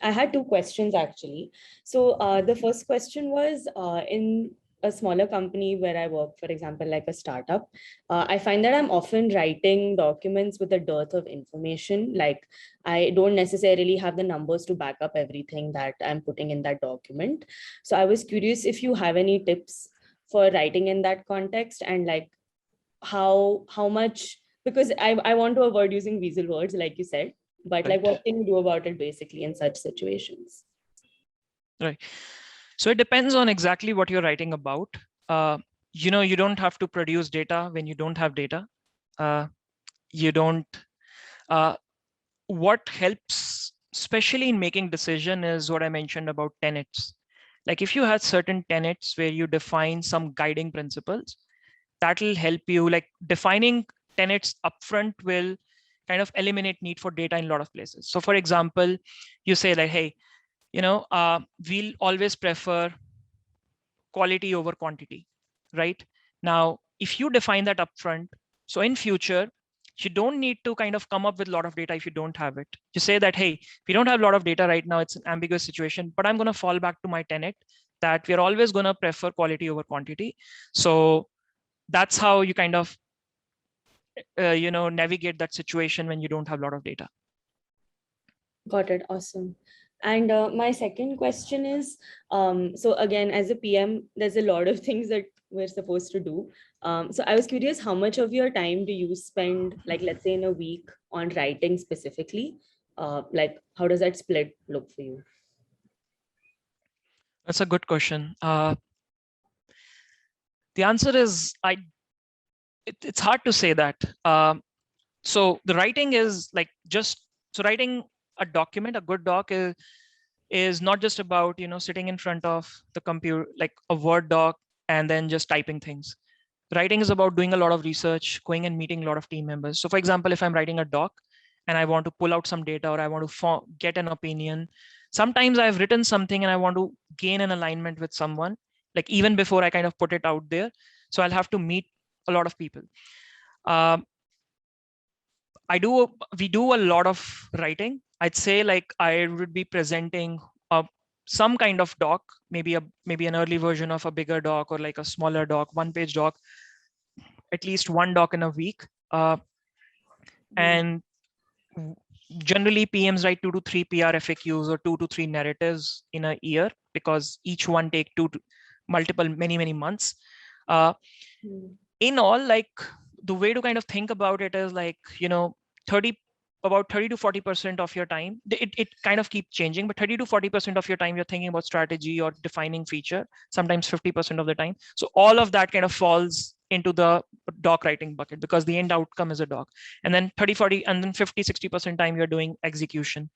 I had two questions actually. So the first question was in a smaller company where I work, for example, like a startup, I find that I'm often writing documents with a dearth of information. Like I don't necessarily have the numbers to back up everything that I'm putting in that document. So I was curious if you have any tips for writing in that context, and like how much, because I want to avoid using weasel words like you said, but like Right. what can you do about it basically in such situations? Right. So it depends on exactly what you're writing about. You don't have to produce data when you don't have data. You don't. What helps, especially in making decision, is what I mentioned about tenets. Like if you had certain tenets where you define some guiding principles, that will help you. Like defining tenets upfront will kind of eliminate need for data in a lot of places. So for example, you say like, hey, we'll always prefer quality over quantity, right? Now, if you define that upfront, so in future, you don't need to kind of come up with a lot of data if you don't have it. You say that, hey, we don't have a lot of data right now, it's an ambiguous situation, but I'm going to fall back to my tenet that we're always going to prefer quality over quantity. So that's how you kind of, navigate that situation when you don't have a lot of data. Got it. Awesome. And my second question is, so again, as a PM, there's a lot of things that we're supposed to do. So I was curious, how much of your time do you spend, like, let's say in a week, on writing specifically? Like, how does that split look for you? That's a good question. The answer is, it's hard to say that. So the writing is like so writing a document, a good doc is not just about, sitting in front of the computer, like a Word doc, and then just typing things. Writing is about doing a lot of research, going and meeting a lot of team members. So for example, if I'm writing a doc and I want to pull out some data, or I want to get an opinion, sometimes I've written something and I want to gain an alignment with someone, like even before I kind of put it out there. So I'll have to meet a lot of people. Um, we do a lot of writing. I'd say like I would be presenting some kind of doc, maybe an early version of a bigger doc, or like a smaller doc, 1-page doc, at least one doc in a week. And generally PMs write 2 to 3 PR FAQs or 2 to 3 narratives in a year, because each one take many months. In all, like the way to kind of think about it is like, 30 about 30 to 40% of your time, it kind of keeps changing, but 30 to 40% of your time you're thinking about strategy or defining feature, sometimes 50% of the time. So all of that kind of falls into the doc writing bucket, because the end outcome is a doc. And then 30, 40, and then 50, 60% time you're doing execution.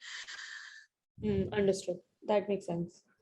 Understood. That makes sense.